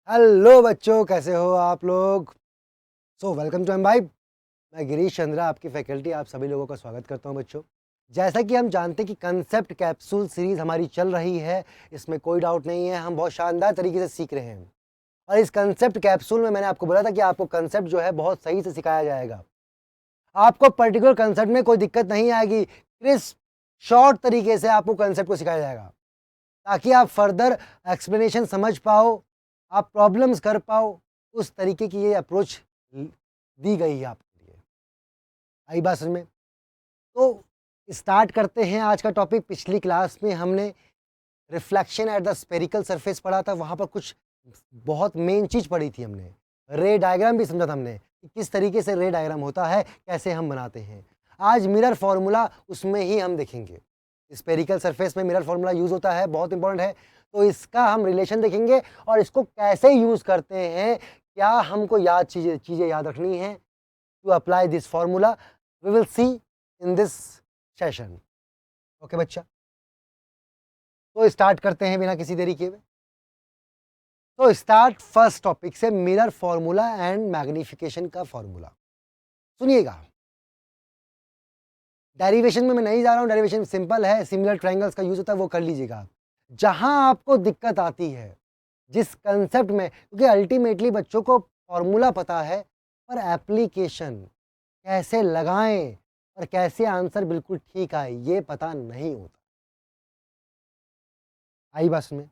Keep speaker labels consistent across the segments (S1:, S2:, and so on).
S1: Hello बच्चों, कैसे हो आप लोग। Welcome to M. मैं गिरीश चंद्रा, आपकी फैकल्टी, आप सभी लोगों का स्वागत करता हूं बच्चों। जैसा कि हम जानते हैं कि कंसेप्ट कैप्सूल सीरीज़ हमारी चल रही है, इसमें कोई डाउट नहीं है, हम बहुत शानदार तरीके से सीख रहे हैं। और इस कंसेप्ट कैप्सूल में मैंने आपको बोला था कि आपको कंसेप्ट जो है बहुत सही से सिखाया जाएगा। आपको पर्टिकुलर कंसेप्ट में कोई दिक्कत नहीं आएगी, क्रिस्प शॉर्ट तरीके से आपको कंसेप्ट को सिखाया जाएगा, ताकि आप फर्दर एक्सप्लेनेशन समझ पाओ, आप प्रॉब्लम्स कर पाओ। उस तरीके की ये अप्रोच दी गई है आपके लिए। आई बात समझ में? तो स्टार्ट करते हैं आज का टॉपिक। पिछली क्लास में हमने reflection at the spherical surface पढ़ा था, वहाँ पर कुछ बहुत मेन चीज़ पढ़ी थी हमने। रे डायग्राम भी समझा था हमने कि किस तरीके से रे डायग्राम होता है, कैसे हम बनाते हैं। आज मिरर फॉर्मूला उसमें ही हम देखेंगे। स्पेरिकल सरफेस में मिरर फॉर्मूला यूज़ होता है, बहुत इंपॉर्टेंट है। तो इसका हम रिलेशन देखेंगे और इसको कैसे यूज़ करते हैं, क्या हमको चीज़ें याद रखनी है to apply this formula, we will see in this session. Okay बच्चा, तो स्टार्ट करते हैं बिना किसी देरी के। तो स्टार्ट फर्स्ट टॉपिक से, मिरर फॉर्मूला एंड मैग्निफिकेशन का फॉर्मूला। सुनिएगा, डेरिवेशन में मैं नहीं जा रहा हूं, डेरिवेशन सिंपल है, सिमिलर ट्रायंगल्स का यूज होता है, वो कर लीजिएगा आप। जहां आपको दिक्कत आती है जिस कंसेप्ट में, क्योंकि अल्टीमेटली बच्चों को फॉर्मूला पता है, पर एप्लीकेशन कैसे लगाएं और कैसे आंसर बिल्कुल ठीक आए ये पता नहीं होता। आई बस में,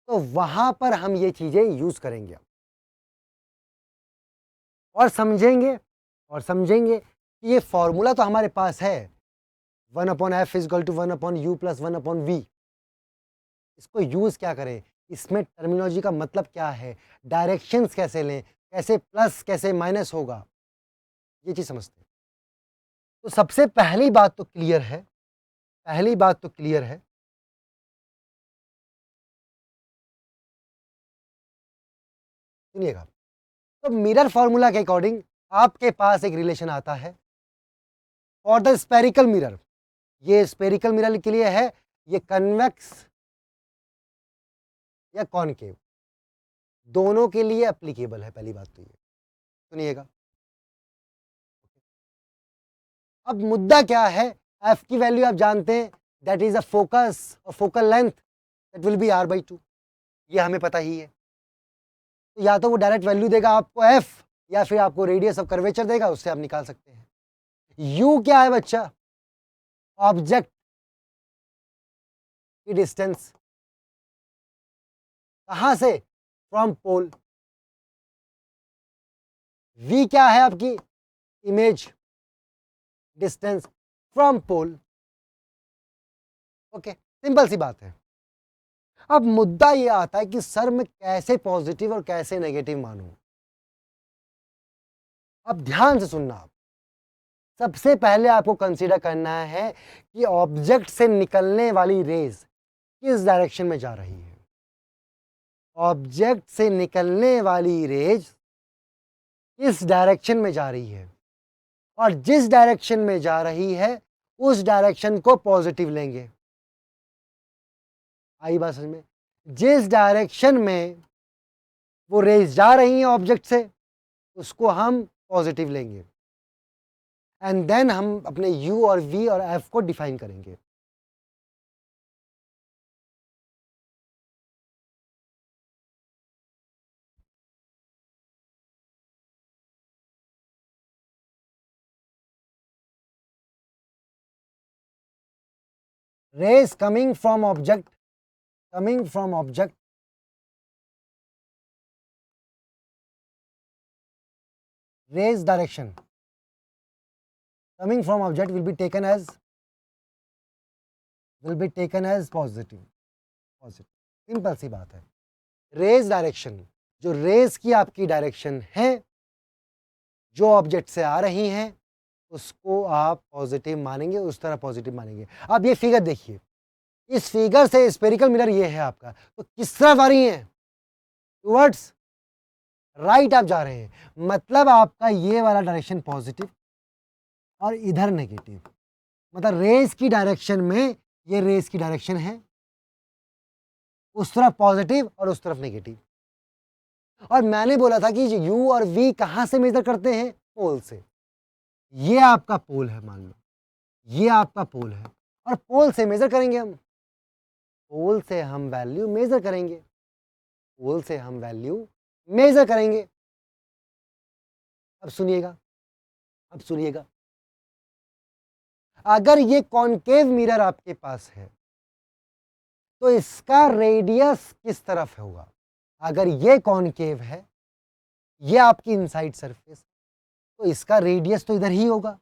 S1: तो वहां पर हम ये चीजें यूज करेंगे और समझेंगे कि ये फॉर्मूला तो हमारे पास है, 1/f is equal to 1/u plus 1/v। इसको यूज क्या करें, इसमें टर्मिनोलॉजी का मतलब क्या है, डायरेक्शंस कैसे लें, कैसे प्लस कैसे माइनस होगा, ये चीज समझते हैं। तो सबसे पहली बात तो क्लियर है। सुनिएगा, तो मिरर फॉर्मूला के अकॉर्डिंग आपके पास एक रिलेशन आता है फॉर द स्पेरिकल मिरर। ये स्पेरिकल मिरर के लिए है, ये कन्वेक्स या कॉनकेव, दोनों के लिए एप्लीकेबल है। पहली बात तो ये सुनिएगा। अब मुद्दा क्या है, एफ की वैल्यू आप जानते हैं, दैट इज अ फोकस और focal length, that will be r/2। ये हमें पता ही है। तो या तो वो डायरेक्ट वैल्यू देगा आपको एफ, या फिर आपको रेडियस ऑफ कर्वेचर देगा, उससे आप निकाल सकते हैं। यू क्या है बच्चा, ऑब्जेक्ट की डिस्टेंस, कहां से, फ्रॉम पोल। वी क्या है आपकी image distance from pole. Okay, simple सी बात है। अब मुद्दा ये आता है कि सर मैं कैसे पॉजिटिव और कैसे नेगेटिव मानूं। अब ध्यान से सुनना, आप सबसे पहले आपको कंसीडर करना है कि ऑब्जेक्ट से निकलने वाली रेज किस डायरेक्शन में जा रही है। ऑब्जेक्ट से निकलने वाली रेज किस डायरेक्शन में जा रही है, और जिस डायरेक्शन में जा रही है उस डायरेक्शन को पॉजिटिव लेंगे। आई बात समझ में? जिस डायरेक्शन में वो रेज जा रही है ऑब्जेक्ट से, उसको हम पॉजिटिव लेंगे, एंड देन हम अपने u और v और f को डिफाइन करेंगे। Rays coming from object, rays direction coming from object will be taken as positive। Simple सी बात है। रेज डायरेक्शन, जो रेज की आपकी डायरेक्शन है, जो ऑब्जेक्ट से आ रही हैं, उसको आप पॉजिटिव मानेंगे, उस तरह पॉजिटिव मानेंगे। अब ये फिगर देखिए, इस फिगर से स्पेरिकल मिरर ये है आपका, तो किस तरफ आ रही है, टुवर्ड्स राइट आप जा रहे हैं, मतलब आपका ये वाला डायरेक्शन पॉजिटिव और इधर नेगेटिव। मतलब रेस की डायरेक्शन में, ये रेस की डायरेक्शन है, उस तरफ पॉजिटिव और उस तरफ नेगेटिव। और मैंने बोला था कि यू और वी कहाँ से मेजर करते हैं? पोल से। ये आपका पोल है, मान लो ये आपका पोल है, और पोल से मेजर करेंगे हम, पोल से हम वैल्यू मेजर करेंगे, पोल से हम वैल्यू मेजर करेंगे। अब सुनिएगा, अब सुनिएगा, अगर ये कॉनकेव मिरर आपके पास है तो इसका रेडियस किस तरफ होगा? अगर ये कॉनकेव है, ये आपकी इनसाइड सरफेस, तो इसका रेडियस तो इधर ही होगा।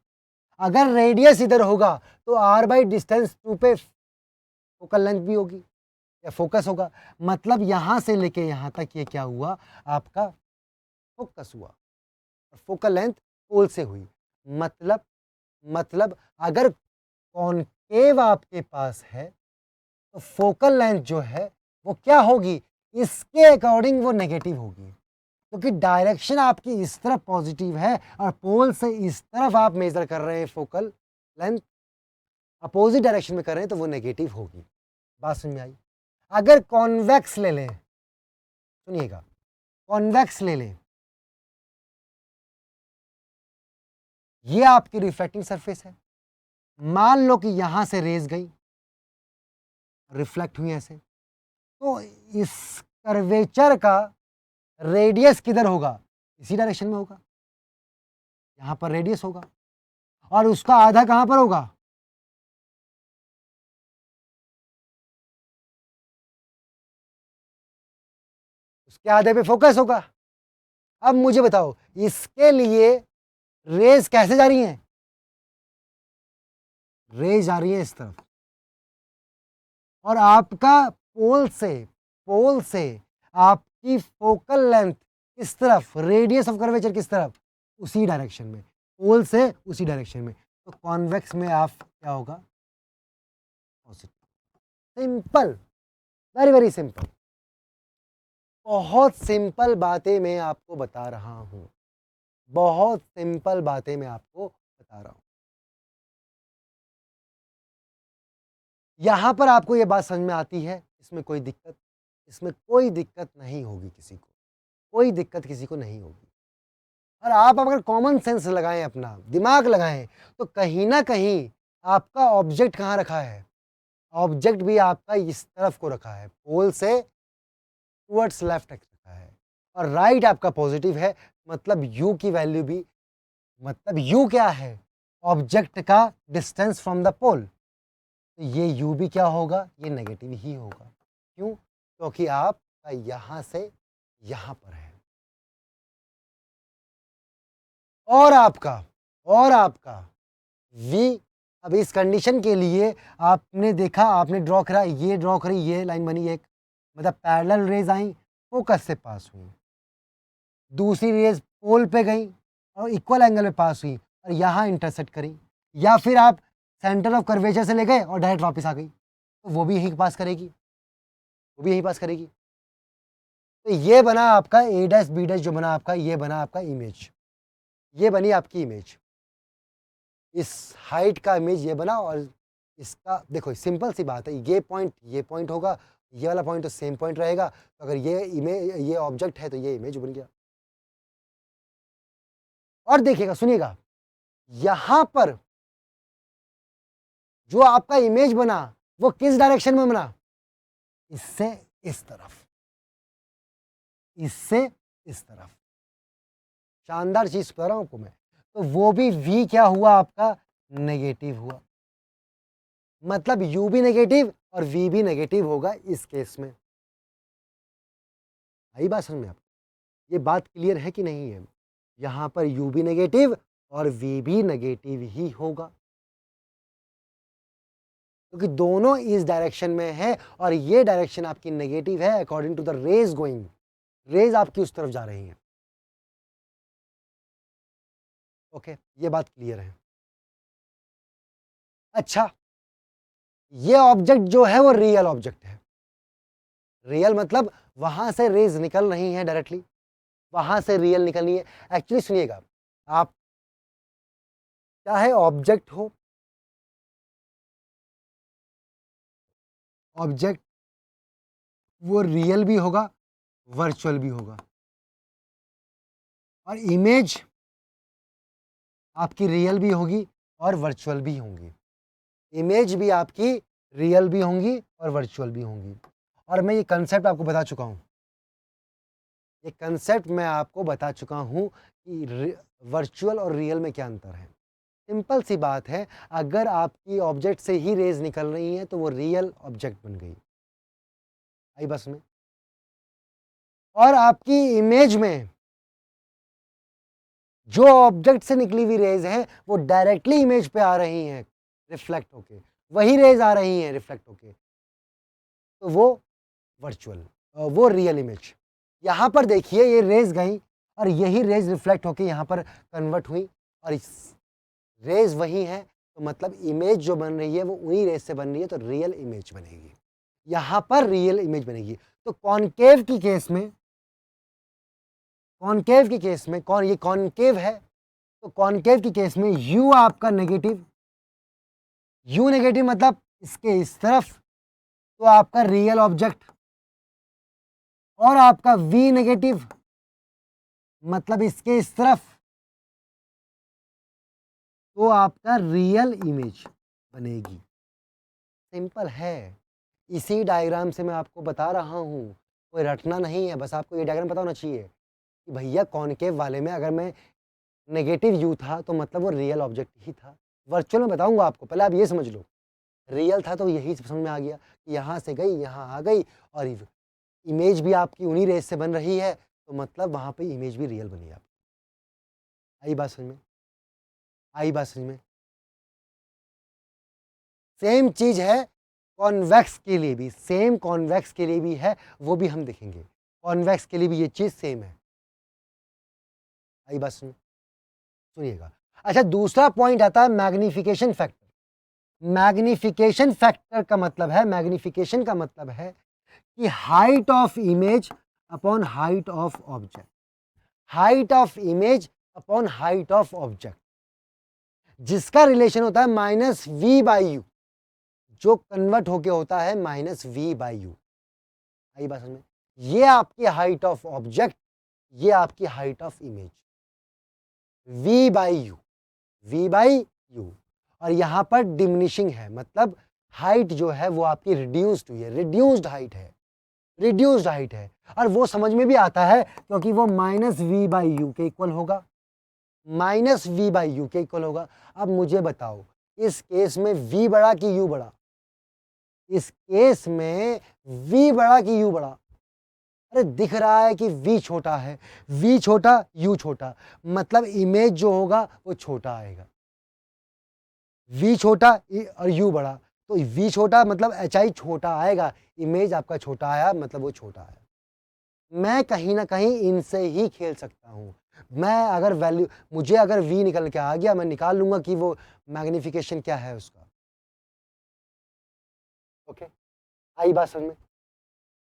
S1: अगर रेडियस इधर होगा तो r बाई डिस्टेंस 2 पे फोकल लेंथ भी होगी या फोकस होगा। मतलब यहां से लेके यहां तक ये क्या हुआ? आपका फोकस हुआ, और फोकल लेंथ पोल से हुई। मतलब अगर कॉनकेव आपके पास है तो फोकल लेंथ जो है वो क्या होगी? इसके अकॉर्डिंग वो नेगेटिव होगी, क्योंकि डायरेक्शन आपकी इस तरफ पॉजिटिव है और पोल से इस तरफ आप मेजर कर रहे हैं फोकल लेंथ, अपोजिट डायरेक्शन में कर रहे हैं तो वो नेगेटिव होगी। बात समझ में आई? अगर कॉन्वेक्स ले लें, सुनिएगा, कॉन्वेक्स ले लें, ये आपकी रिफ्लेक्टिंग सरफेस है। मान लो कि यहां से रेज गई, रिफ्लेक्ट हुई ऐसे, तो इस कर्वेचर का रेडियस किधर होगा? इसी डायरेक्शन में होगा, यहां पर रेडियस होगा, और उसका आधा कहां पर होगा? उसके आधे पे फोकस होगा। अब मुझे बताओ, इसके लिए रेज कैसे जा रही हैं? रेज जा रही है इस तरफ, और आपका पोल से आपकी फोकल लेंथ किस तरफ? रेडियस ऑफ कर्वेचर किस तरफ? उसी डायरेक्शन में, पोल से उसी डायरेक्शन में। तो कॉन्वेक्स में आप क्या होगा? Positive. Simple, very very simple, बहुत सिंपल बातें मैं आपको बता रहा हूं, बहुत सिंपल बातें मैं आपको बता रहा हूं। यहां पर आपको यह बात समझ में आती है? इसमें कोई दिक्कत, इसमें कोई दिक्कत नहीं होगी किसी को, कोई दिक्कत किसी को नहीं होगी। और आप अगर कॉमन सेंस लगाएं, अपना दिमाग लगाएं, तो कहीं ना कहीं आपका ऑब्जेक्ट कहाँ रखा है? ऑब्जेक्ट भी आपका इस तरफ को रखा है, पोल से टुवर्ड्स लेफ्ट रखा है, और राइट आपका पॉजिटिव है। मतलब यू की वैल्यू भी, मतलब यू क्या है? ऑब्जेक्ट का डिस्टेंस फ्रॉम द पोल। तो ये यू भी क्या होगा? ये नेगेटिव ही होगा। क्यों? क्योंकि आपका यहां से यहां पर है। और आपका v, अब इस कंडीशन के लिए आपने देखा, आपने ड्रॉ करा, ये ड्रॉ करी, ये लाइन बनी एक, मतलब पैरेलल रेज आई, फोकस से पास हुई, दूसरी रेज पोल पे गई और इक्वल एंगल में पास हुई और यहाँ इंटरसेक्ट करी, या फिर आप सेंटर ऑफ कर्वेचर से ले गए और डायरेक्ट वापस आ गई, तो वो भी यहीं पास करेगी, वो भी यहीं पास करेगी। तो ये बना आपका ए डैश बी डैश, जो बना आपका, ये बना आपका इमेज, ये बनी आपकी इमेज, इस हाइट का इमेज ये बना। और इसका देखो, सिंपल सी बात है, ये पॉइंट होगा, ये वाला पॉइंट तो सेम पॉइंट रहेगा, तो अगर ये इमेज, ये ऑब्जेक्ट है तो ये इमेज बन गया। और देखिएगा, सुनिएगा, यहां पर जो आपका इमेज बना वो किस डायरेक्शन में बना? इससे इस तरफ, इससे इस तरफ। शानदार चीज बता रहा हूं आपको मैं। तो वो भी v क्या हुआ आपका? नेगेटिव हुआ। मतलब u भी नेगेटिव और v भी नेगेटिव होगा इस केस में। आई बात समझ में आपको? ये बात क्लियर है कि नहीं है? यहां पर u भी नेगेटिव और v भी नेगेटिव ही होगा, क्योंकि दोनों इस डायरेक्शन में है और ये डायरेक्शन आपकी नेगेटिव है according to the rays going, rays आपकी उस तरफ जा रही है। ओके, ये बात क्लियर है। अच्छा, ये ऑब्जेक्ट जो है वो रियल ऑब्जेक्ट है। रियल मतलब वहां से रेज निकल रही है डायरेक्टली, वहां से रियल निकलनी है। एक्चुअली सुनिएगा, आप चाहे ऑब्जेक्ट हो, ऑब्जेक्ट वो रियल भी होगा, वर्चुअल भी होगा। और इमेज आपकी रियल भी होगी और वर्चुअल भी होंगी। इमेज भी आपकी रियल भी होंगी और वर्चुअल भी होंगी। और मैं ये कंसेप्ट आपको बता चुका हूँ, ये कंसेप्ट मैं आपको बता चुका हूँ कि वर्चुअल और रियल में क्या अंतर है। सिंपल सी बात है, अगर आपकी ऑब्जेक्ट से ही रेज निकल रही हैं तो वो रियल ऑब्जेक्ट बन गई। आई बस में। और आपकी इमेज में जो ऑब्जेक्ट से निकली हुई रेज है वो डायरेक्टली इमेज पे आ रही हैं रिफ्लेक्ट होके, वही रेज आ रही हैं रिफ्लेक्ट होके, तो वो वर्चुअल, वो रियल इमेज। यहाँ पर देखिए ये रेज गई और यही रेज रिफ्लेक्ट होके यहाँ पर कन्वर्ट हुई और इस रेज वही है, तो मतलब इमेज जो बन रही है वो उन्हीं रेज से बन रही है, तो रियल इमेज बनेगी। यहाँ पर रियल इमेज बनेगी। तो कॉनकेव की केस में, कॉनकेव की केस में, कौन ये कॉनकेव है, तो कॉनकेव की केस में u आपका नेगेटिव, u नेगेटिव मतलब इसके इस तरफ, तो आपका रियल ऑब्जेक्ट, और आपका v नेगेटिव मतलब इसके इस तरफ, तो आपका रियल इमेज बनेगी। सिंपल है। इसी डायग्राम से मैं आपको बता रहा हूँ, कोई रटना नहीं है, बस आपको ये डायग्राम पता होना चाहिए कि भैया कॉनकेव वाले में अगर मैं नेगेटिव यू था तो मतलब वो रियल ऑब्जेक्ट ही था। वर्चुअल में बताऊंगा आपको, पहले आप ये समझ लो। रियल था तो यही समझ में आ गया कि यहाँ से गई यहाँ आ गई, और इमेज भी आपकी उन्हीं रेस से बन रही है, तो मतलब वहाँ पे इमेज भी रियल बनी आपकी। आई बात समझ में? आई बात समझ में? सेम चीज़ है कॉन्वेक्स के लिए भी, सेम कॉन्वेक्स के लिए भी है, वो भी हम देखेंगे। कॉन्वेक्स के लिए भी ये चीज़ सेम है। आई बात समझ? सुनिएगा। अच्छा, दूसरा पॉइंट आता है मैग्निफिकेशन फैक्टर। मैग्निफिकेशन फैक्टर का मतलब है, मैग्निफिकेशन का मतलब है कि height of image upon height of object, height of image upon height of object, जिसका रिलेशन होता है माइनस वी बाई यू, जो कन्वर्ट होके होता है माइनस वी बाई यू। आई बात समझ में? ये आपकी हाइट ऑफ ऑब्जेक्ट, ये आपकी height of image, v by u, v by u. और यहाँ पर डिमिनिशिंग है, मतलब हाइट जो है वो आपकी रिड्यूस्ड हुई है, रिड्यूस्ड हाइट है, रिड्यूस्ड हाइट है। और वो समझ में भी आता है क्योंकि वो माइनस वी बाई यू के इक्वल होगा, माइनस वी बाई यू के इक्वल होगा। अब मुझे बताओ इस केस में v बड़ा कि u बड़ा? इस केस में v बड़ा कि u बड़ा? अरे दिख रहा है कि v छोटा है, v छोटा u छोटा, मतलब इमेज जो होगा वो छोटा आएगा। v छोटा और u बड़ा, तो v छोटा मतलब hi छोटा आएगा, इमेज आपका छोटा आया मतलब वो छोटा आया। मैं कहीं ना कहीं इनसे ही खेल सकता हूँ। मैं अगर वैल्यू, मुझे अगर v निकल के आ गया, मैं निकाल लूंगा कि वो मैग्निफिकेशन क्या है उसका। ओके, आई बात समझ में?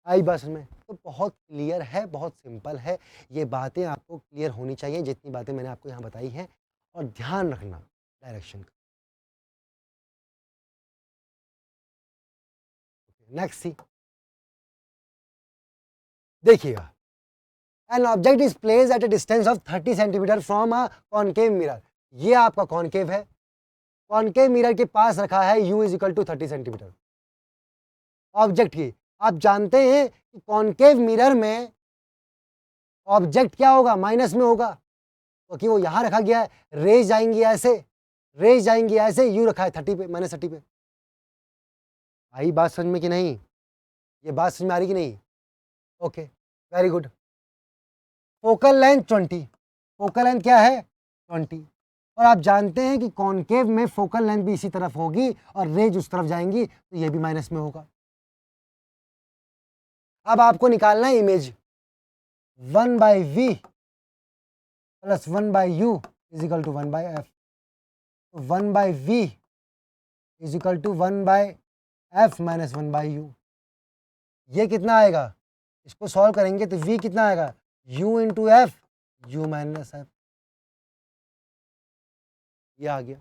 S1: आई बात समझ में? तो बहुत क्लियर है, बहुत सिंपल है। ये बातें आपको क्लियर होनी चाहिए, जितनी बातें मैंने आपको यहाँ बताई हैं, और ध्यान रखना डायरेक्शन का। नेक्स्ट सी, देखिएगा। An object is place at A distance of 30 centimetre from a concave mirror. ये आपका कॉनकेव है, कॉनकेव मिरर के पास रखा है u is equal to 30 centimetre object की। आप जानते हैं कि कॉनकेव मिरर में ऑब्जेक्ट क्या होगा? माइनस में होगा, क्योंकि तो वो यहां रखा गया है। रेज जाएंगी ऐसे, रेज जाएंगी ऐसे, यू रखा है 30 पे, माइनस 30 पे। आई बात समझ में कि नहीं? ये बात समझ में आ रही कि नहीं? Okay, very good. Focal length 20, focal length क्या है? 20। और आप जानते हैं कि कॉनकेव में फोकल लेंथ भी इसी तरफ होगी और रेज उस तरफ जाएंगी, तो ये भी माइनस में होगा। अब आपको निकालना है image. 1 by v plus 1 by u is equal to 1 by f. 1 by v is equal to 1 by f minus 1 by u. ये कितना आएगा? इसको सॉल्व करेंगे तो v कितना आएगा? u into F, you minus F. ये आ गया।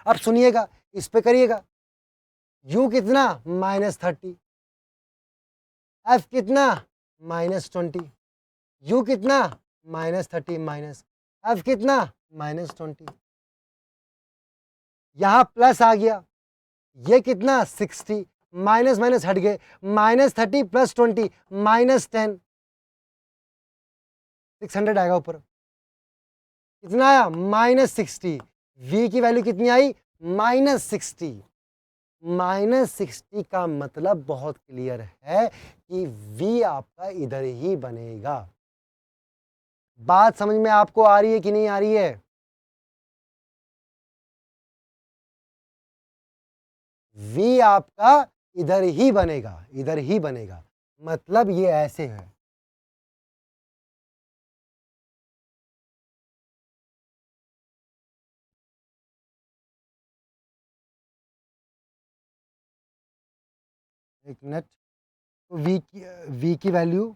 S1: अब सुनिएगा, इस पे करिएगा। u कितना? -30, f कितना? -20, u कितना? -30 माइनस एफ कितना -20, यहां प्लस आ गया, ये कितना 60, माइनस माइनस हट गए, -30 + 20 -10, 600 आएगा ऊपर, कितना आया -60, v की वैल्यू कितनी आई -60, -60 का मतलब बहुत क्लियर है कि v आपका इधर ही बनेगा। बात समझ में आपको आ रही है कि नहीं आ रही है? v आपका इधर ही बनेगा, इधर ही बनेगा, मतलब ये ऐसे है। एक मिनट, तो v की वैल्यू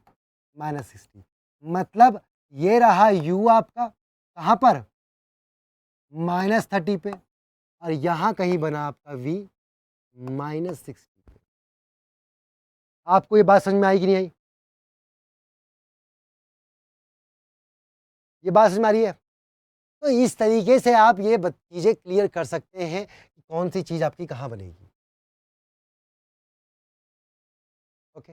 S1: -60, मतलब ये रहा u आपका कहां पर -30 पे, और यहां कहीं बना आपका v -60 पे। आपको ये बात समझ में आई कि नहीं आई? ये बात समझ में आ रही है? तो इस तरीके से आप ये चीजें क्लियर कर सकते हैं कि कौन सी चीज आपकी कहां बनेगी। ओके,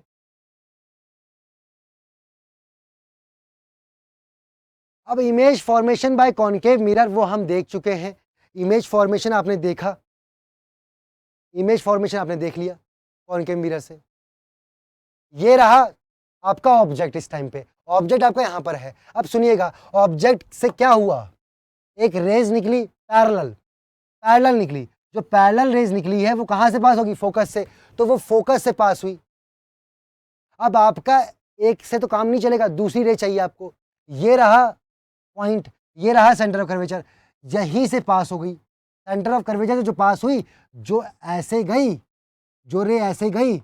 S1: अब image formation by concave mirror वो हम देख चुके हैं। इमेज फॉर्मेशन आपने देखा, इमेज फॉर्मेशन आपने देख लिया कॉन्केव मिरर से। ये रहा आपका ऑब्जेक्ट, इस टाइम पे ऑब्जेक्ट आपका यहां पर है। अब सुनिएगा, ऑब्जेक्ट से क्या हुआ, एक रेज निकली पैरेलल, पैरेलल निकली, जो पैरेलल रेज निकली है वो कहां से पास होगी, फोकस से, तो वो फोकस से पास हुई। अब आपका एक से तो काम नहीं चलेगा, दूसरी रे चाहिए आपको। ये रहा पॉइंट, ये रहा सेंटर ऑफ कर्वेचर, यहीं से पास हो गई, सेंटर ऑफ कर्वेचर से जो पास हुई, जो ऐसे गई, जो रे ऐसे गई,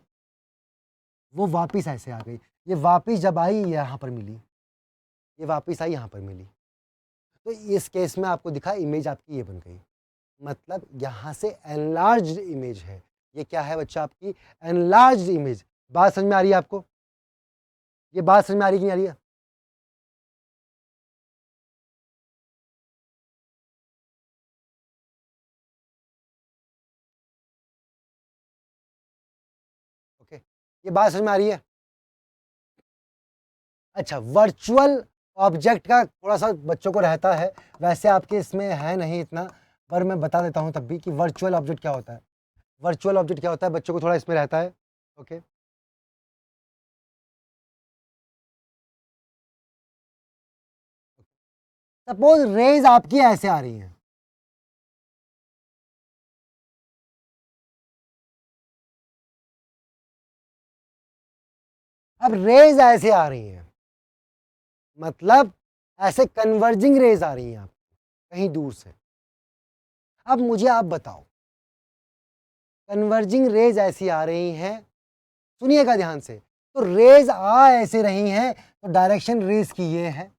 S1: वो वापिस ऐसे आ गई। ये वापिस जब आई ये यहां पर मिली, ये वापिस आई यहां पर मिली, तो इस केस में आपको दिखा इमेज आपकी ये बन गई। मतलब यहां से एनलार्ज्ड इमेज है। ये क्या है बच्चा, आपकी एनलार्ज्ड इमेज। बात समझ में आ रही है आपको? ये बात समझ में आ रही कि नहीं आ रही है? ओके, ये बात समझ में आ रही है? अच्छा, वर्चुअल ऑब्जेक्ट का थोड़ा सा बच्चों को रहता है, वैसे आपके इसमें है नहीं इतना, पर मैं बता देता हूं तब भी कि वर्चुअल ऑब्जेक्ट क्या होता है। वर्चुअल ऑब्जेक्ट क्या होता है, बच्चों को थोड़ा इसमें रहता है। ओके, सपोज रेज आपकी ऐसे आ रही हैं, अब रेज ऐसे आ रही हैं, मतलब ऐसे कन्वर्जिंग रेज आ रही हैं आप कहीं दूर से। अब मुझे आप बताओ, कन्वर्जिंग रेज ऐसी आ रही हैं, सुनिएगा ध्यान से, तो रेज आ ऐसे रही हैं, तो डायरेक्शन रेज की ये है,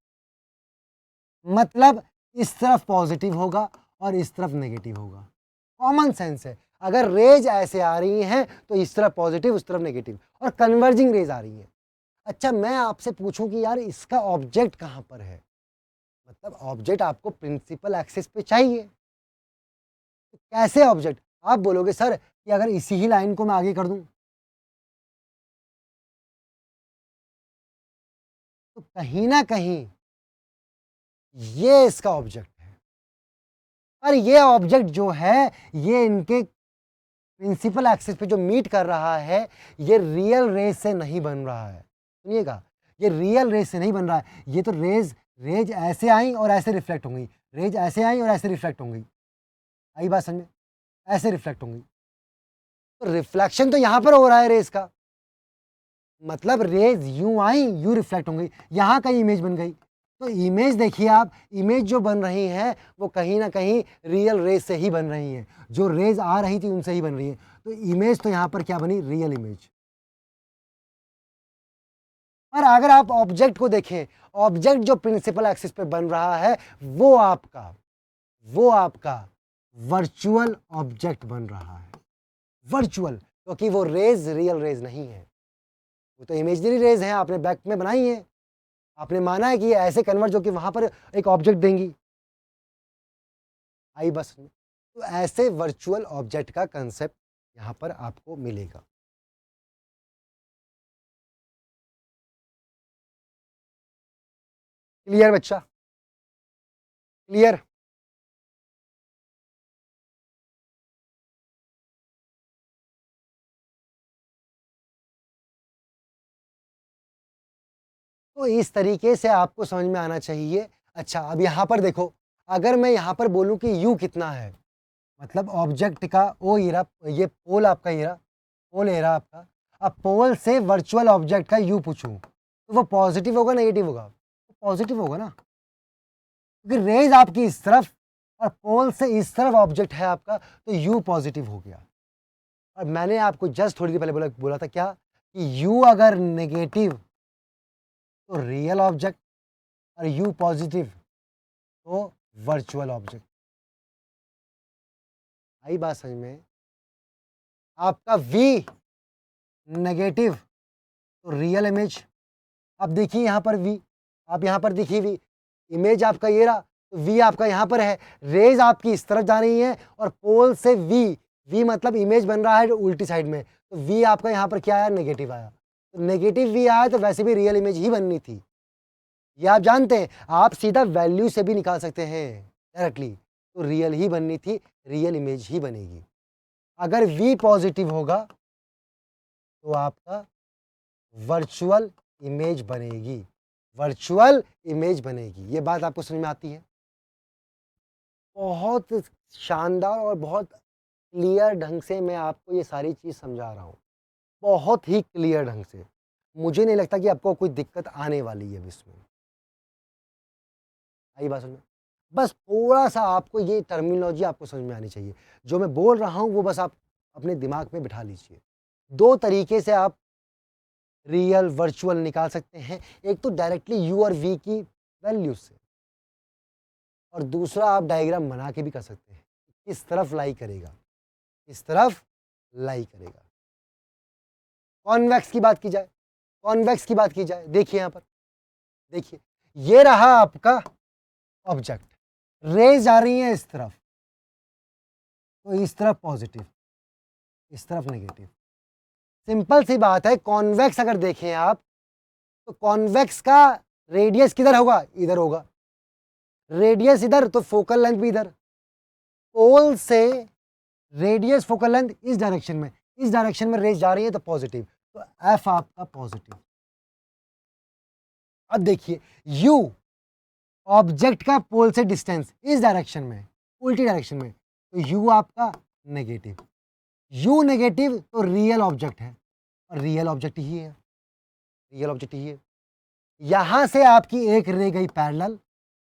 S1: मतलब इस तरफ पॉजिटिव होगा और इस तरफ नेगेटिव होगा। कॉमन सेंस है, अगर रेज ऐसे आ रही हैं तो इस तरफ पॉजिटिव उस तरफ नेगेटिव, और कन्वर्जिंग रेज आ रही हैं। अच्छा, मैं आपसे पूछूं कि यार इसका ऑब्जेक्ट कहां पर है, मतलब ऑब्जेक्ट आपको प्रिंसिपल एक्सिस पे चाहिए, तो कैसे ऑब्जेक्ट? आप बोलोगे सर कि अगर इसी ही लाइन को मैं आगे कर दूं, तो कहीं ना कहीं ये इसका ऑब्जेक्ट है। और ये ऑब्जेक्ट जो है, ये इनके प्रिंसिपल एक्सिस पे जो मीट कर रहा है, ये रियल रेज से नहीं बन रहा है। सुनिएगा, ये रियल रेज से नहीं बन रहा है, ये तो रेज रेज ऐसे आई और ऐसे रिफ्लेक्ट होंगी, रेज ऐसे आई और ऐसे रिफ्लेक्ट होंगी। आई बात समझ में? ऐसे रिफ्लेक्ट होंगी, तो रिफ्लेक्शन तो यहां पर हो रहा है रेज का, मतलब रेज यूं आई यूं रिफ्लेक्ट होंगी, यहां का इमेज बन गई। तो इमेज देखिए आप, इमेज जो बन रही है वो कहीं ना कहीं रियल रेज से ही बन रही है, जो रेज आ रही थी उनसे ही बन रही है। तो इमेज तो यहां पर क्या बनी, रियल इमेज। और अगर आप ऑब्जेक्ट को देखें, ऑब्जेक्ट जो प्रिंसिपल एक्सिस पे बन रहा है, वो आपका वर्चुअल ऑब्जेक्ट बन रहा है। वर्चुअल, क्योंकि वो रेज रियल रेज नहीं है, वो तो इमेजिनरी रेज हैं, आपने बैक में बनाई है। आपने माना है कि ये ऐसे कन्वर्ट जो कि वहां पर एक ऑब्जेक्ट देंगी। आई बस में। तो ऐसे वर्चुअल ऑब्जेक्ट का कंसेप्ट यहां पर आपको मिलेगा। क्लियर बच्चा? क्लियर? तो इस तरीके से आपको समझ में आना चाहिए। अच्छा, अब यहाँ पर देखो, अगर मैं यहाँ पर बोलूँ कि यू कितना है, मतलब ऑब्जेक्ट का ओ ये रहा, ये पोल आपका ये रहा, पोल ये रहा आपका। अब पोल से वर्चुअल ऑब्जेक्ट का यू पूछूं तो वो पॉजिटिव होगा नेगेटिव होगा? पॉजिटिव होगा ना, क्योंकि रेज आपकी इस तरफ और पोल से इस तरफ ऑब्जेक्ट है आपका, तो यू पॉजिटिव हो गया। और मैंने आपको जस्ट थोड़ी देर पहले बोला था क्या, कि यू अगर नेगेटिव तो रियल ऑब्जेक्ट, और यू पॉजिटिव तो वर्चुअल ऑब्जेक्ट। आई बात समझ में? आपका V नेगेटिव तो रियल इमेज। अब देखिए यहाँ पर V, आप यहाँ पर देखिए V, इमेज आपका ये रहा, तो V आपका यहाँ पर है, रेज आपकी इस तरफ जा रही है और पोल से V मतलब इमेज बन रहा है उल्टी साइड में, तो V आपका यहाँ पर क्या आया, नेगेटिव आया। तो नेगेटिव V आया तो वैसे भी रियल इमेज ही बननी थी, ये आप जानते हैं। आप सीधा वैल्यू से भी निकाल सकते हैं डायरेक्टली, तो रियल ही बननी थी, रियल इमेज ही बनेगी। अगर V पॉजिटिव होगा तो आपका वर्चुअल इमेज बनेगी, वर्चुअल इमेज बनेगी। ये बात आपको समझ में आती है? बहुत शानदार और बहुत क्लियर ढंग से मैं आपको ये सारी चीज़ समझा रहा हूँ, बहुत ही क्लियर ढंग से। मुझे नहीं लगता कि आपको कोई दिक्कत आने वाली है इसमें। आई बात समझ में? बस थोड़ा-सा आपको ये टर्मिनोलॉजी आपको समझ में आनी चाहिए। जो मैं बोल रहा हूँ वो बस आप अपने दिमाग में बिठा लीजिए। 2 तरीके से आप रियल, वर्चुअल निकाल सकते हैं। एक तो डायरेक्टली यू और वी की वैल्यू से, और दूसरा आप डायग्राम बना के भी कर सकते हैं, किस तरफ लाई करेगा, किस तरफ लाई करेगा। कॉन्वेक्स की बात की जाए, कॉन्वेक्स की बात की जाए, देखिए यहाँ पर, देखिए ये रहा आपका ऑब्जेक्ट, रेज आ रही है इस तरफ, तो इस तरफ पॉजिटिव, इस तरफ नेगेटिव। सिंपल सी बात है। कॉन्वेक्स अगर देखें आप, तो कॉन्वेक्स का रेडियस किधर होगा, इधर होगा। रेडियस इधर तो फोकल लेंथ भी इधर। पोल से रेडियस फोकल लेंथ इस डायरेक्शन में, इस डायरेक्शन में रेज जा रही है तो पॉजिटिव, तो एफ आपका पॉजिटिव। अब देखिए यू ऑब्जेक्ट का पोल से डिस्टेंस इस डायरेक्शन में, उल्टी डायरेक्शन में, तो यू आपका नेगेटिव। यू नेगेटिव तो रियल ऑब्जेक्ट है, और रियल ऑब्जेक्ट ही है, रियल ऑब्जेक्ट ही है। यहां से आपकी एक रे गई पैरेलल,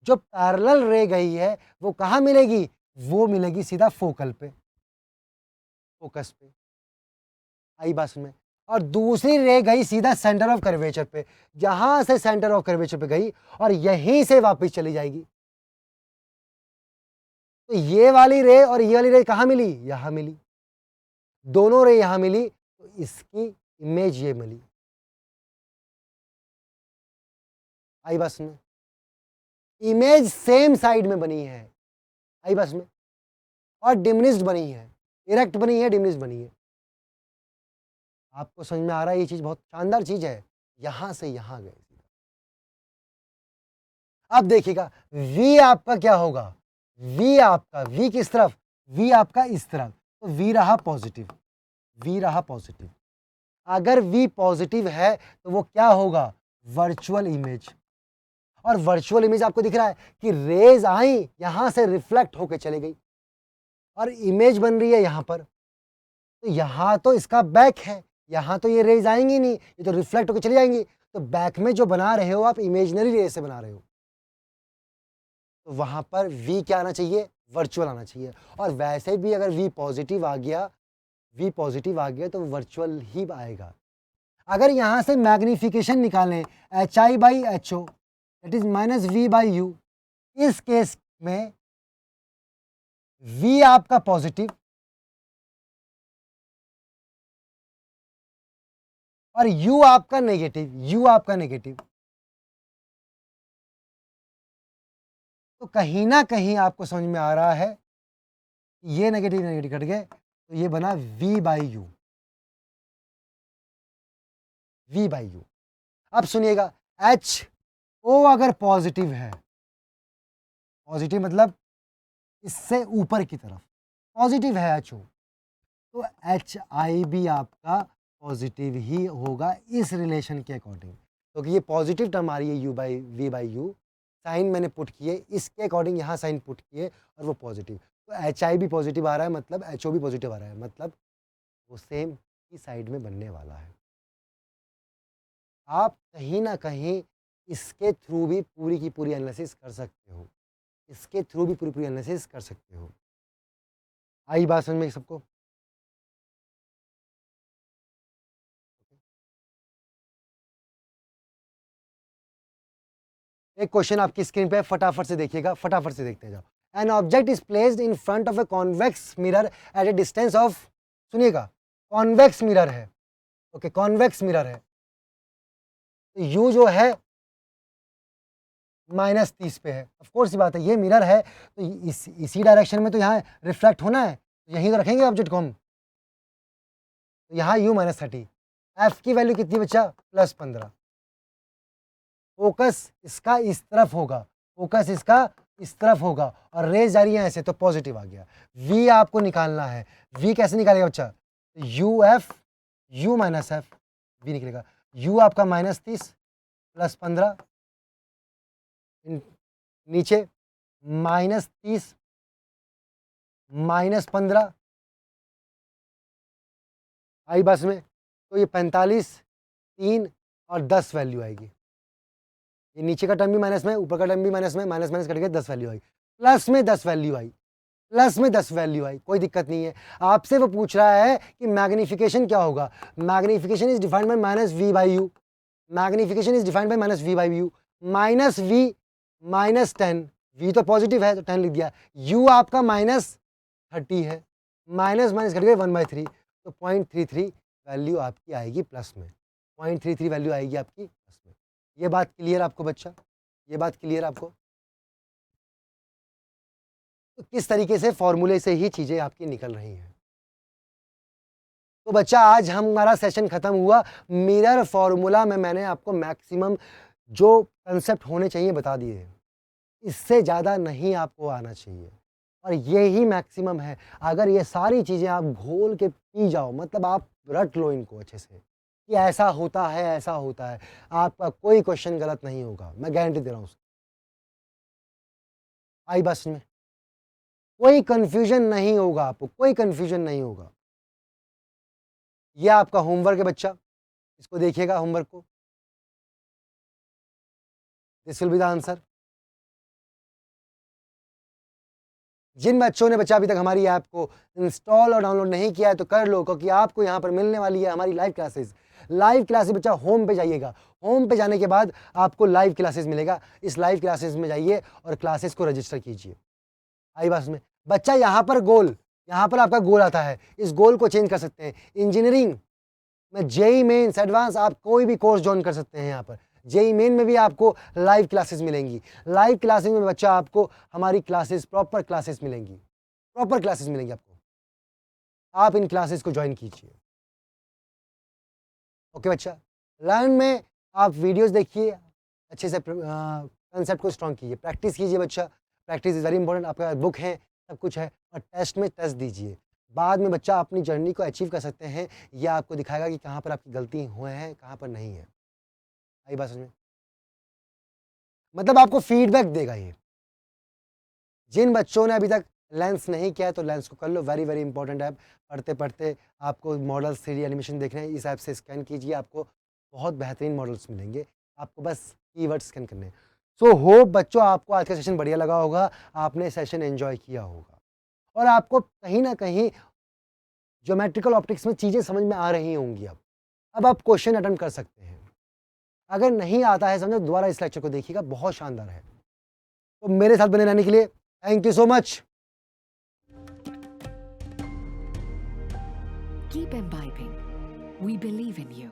S1: जो पैरेलल रे गई है वो कहां मिलेगी, वो मिलेगी सीधा फोकल पे, फोकस पे। आई बात में? और दूसरी रे गई सीधा सेंटर ऑफ कर्वेचर पे, जहां से सेंटर ऑफ कर्वेचर पे गई और यहीं से वापस चली जाएगी। तो ये वाली रे और ये वाली रे कहां मिली, यहां मिली, दोनों रे यहां मिली, तो इसकी इमेज ये मिली। आई बस में? इमेज सेम साइड में बनी है, आई बस में, और डिमिनिश्ड बनी है, इरेक्ट बनी है, डिमिनिश्ड बनी है। आपको समझ में आ रहा है? ये चीज बहुत शानदार चीज है। यहां से यहां गए, अब देखिएगा V आपका क्या होगा, V आपका, V किस तरफ, V आपका इस तरफ, तो V रहा पॉजिटिव, V रहा पॉजिटिव। अगर V पॉजिटिव है तो वो क्या होगा, वर्चुअल इमेज। और वर्चुअल इमेज आपको दिख रहा है कि रेज आई, यहां से रिफ्लेक्ट होके चली गई और इमेज बन रही है यहां पर। तो यहां तो इसका बैक है, यहां तो ये रेज आएंगी नहीं, ये तो रिफ्लेक्ट होकर चली जाएंगी। तो बैक में जो बना रहे हो आप, इमेजनरी रे से बना रहे हो, तो वहां पर V क्या आना चाहिए, वर्चुअल आना चाहिए। और वैसे भी अगर V पॉजिटिव आ गया, V पॉजिटिव आ गया तो वर्चुअल ही आएगा। अगर यहां से मैग्निफिकेशन निकालें HI/HO दैट इज -V/U, इस केस में V आपका पॉजिटिव और U आपका नेगेटिव, U आपका नेगेटिव। तो कहीं ना कहीं आपको समझ में आ रहा है, ये नेगेटिव नेगेटिव कट गए, तो ये बना v by you, v by you. अब सुनिएगा, एच ओ अगर पॉजिटिव है, पॉजिटिव मतलब इससे ऊपर की तरफ पॉजिटिव है एच ओ, तो एच आई भी आपका पॉजिटिव ही होगा इस रिलेशन के अकॉर्डिंग, क्योंकि ये पॉजिटिव टर्म आ रही है u by v by u, sign मैंने पुट किए, इसके अकॉर्डिंग यहाँ साइन पुट किए और वो पॉजिटिव, तो एच आई भी पॉजिटिव आ रहा है, मतलब एच ओ भी पॉजिटिव आ रहा है, मतलब वो सेम ही साइड में बनने वाला है। आप कहीं ना कहीं इसके थ्रू भी पूरी की पूरी एनालिसिस कर सकते हो, इसके थ्रू भी पूरी पूरी एनालिसिस कर सकते हो। आई बात समझ में सबको? एक क्वेश्चन आपकी स्क्रीन पे फटाफट से देखिएगा, फटाफट से देखते जाओ। An object is placed in front of a convex mirror at A distance of, सुनिएगा, कॉन्वेक्स मिरर है, ओके, कॉन्वेक्स मिरर है, तो यू जो है -30 पे है, ऑफ कोर्स ये बात है, ये मिरर है तो इसी डायरेक्शन में तो यहाँ रिफ्लेक्ट होना है, तो यहीं तो रखेंगे ऑब्जेक्ट को हम, तो यहाँ u -30, एफ की वैल्यू कितनी बच्चा, +15, फोकस इसका इस तरफ होगा, फोकस इसका इस तरफ होगा और रेज जा रही है ऐसे, तो पॉजिटिव आ गया। v आपको निकालना है, v कैसे निकालेगा बच्चा, U F, u minus F, v निकलेगा, u आपका -30 +15, नीचे -30 -15, आई बस में, तो ये 45, 3 और 10 वैल्यू आएगी। ये नीचे का टर्म भी माइनस में, ऊपर का टर्म भी माइनस में, माइनस माइनस कट गया, 10 वैल्यू आई, प्लस में 10 वैल्यू आई, प्लस में 10 वैल्यू आई, कोई दिक्कत नहीं है। आपसे वो पूछ रहा है कि मैग्नीफिकेशन क्या होगा, magnification is defined by -v by you, magnification is defined by -v by you, -v -10, v तो पॉजिटिव है तो 10 लिख दिया, u आपका -30 है, माइनस माइनस घट गए 1/3, तो 0.33 वैल्यू आपकी आएगी प्लस में, 0.33 वैल्यू आएगी आपकी प्लस में। ये बात क्लियर आपको बच्चा, ये बात क्लियर आपको? तो किस तरीके से फॉर्मूले से ही चीज़ें आपकी निकल रही हैं। तो बच्चा आज हमारा सेशन खत्म हुआ, मिरर फॉर्मूला में मैंने आपको मैक्सिमम जो कंसेप्ट होने चाहिए बता दिए, इससे ज़्यादा नहीं आपको आना चाहिए और ये ही मैक्सिमम है। अगर ये सारी चीज़ें आप घोल के पी जाओ, मतलब आप रट लो इनको अच्छे से कि ऐसा होता है, ऐसा होता है, आपका कोई क्वेश्चन गलत नहीं होगा, मैं गारंटी दे रहा हूँ। आई बस में कोई कंफ्यूजन नहीं होगा, आपको कोई कंफ्यूजन नहीं होगा। ये आपका होमवर्क है बच्चा, इसको देखिएगा होमवर्क को, this will be the answer. जिन बच्चों ने बच्चा अभी तक हमारी ऐप को इंस्टॉल और डाउनलोड नहीं किया है तो कर लो, क्योंकि आपको यहाँ पर मिलने वाली है हमारी लाइव क्लासेस। लाइव क्लासेस बच्चा होम पे जाइएगा, होम पे जाने के बाद आपको लाइव क्लासेस मिलेगा, इस लाइव क्लासेस में जाइए और क्लासेस को रजिस्टर कीजिए। आई बात में बच्चा, यहाँ पर गोल, यहाँ पर आपका गोल आता है, इस गोल को चेंज कर सकते हैं। इंजीनियरिंग में जेई मेंस एडवांस आप कोई भी कोर्स ज्वाइन कर सकते हैं। यहाँ पर जेई मेन में भी आपको लाइव क्लासेस मिलेंगी, लाइव क्लासेस में बच्चा आपको हमारी क्लासेस, प्रॉपर क्लासेस मिलेंगी, प्रॉपर क्लासेस मिलेंगी आपको, आप इन क्लासेस को ज्वाइन कीजिए। ओके बच्चा, लर्न में आप वीडियोस देखिए, अच्छे से कंसेप्ट को स्ट्रॉन्ग कीजिए, प्रैक्टिस कीजिए बच्चा, प्रैक्टिस इज़ वेरी इंपॉर्टेंट। आपका बुक है, सब कुछ है, और टेस्ट में टेस्ट दीजिए। बाद में बच्चा अपनी जर्नी को अचीव कर सकते हैं, यह आपको दिखाएगा कि कहाँ पर आपकी गलती हुए हैं, कहाँ पर नहीं है। आई बात समझ में? मतलब आपको फीडबैक देगा ये। जिन बच्चों ने अभी तक लेंस नहीं किया है तो लेंस को कर लो, वेरी वेरी इंपॉर्टेंट ऐप। पढ़ते पढ़ते आपको मॉडल्स 3D एनिमेशन देखना है, इस ऐप से स्कैन कीजिए, आपको बहुत बेहतरीन मॉडल्स मिलेंगे, आपको बस कीवर्ड स्कैन करने हैं। सो होप बच्चों आपको आज का सेशन बढ़िया लगा होगा, आपने सेशन एंजॉय किया होगा और आपको कहीं ना कहीं ज्योमेट्रिकल ऑप्टिक्स में चीज़ें समझ में आ रही होंगी। अब आप क्वेश्चन अटेम्प्ट कर सकते हैं। अगर नहीं आता है समझो, दोबारा इस लेक्चर को देखिएगा, बहुत शानदार है। तो मेरे साथ बने रहने के लिए thank you so much.
S2: Keep imbibing. We believe in you.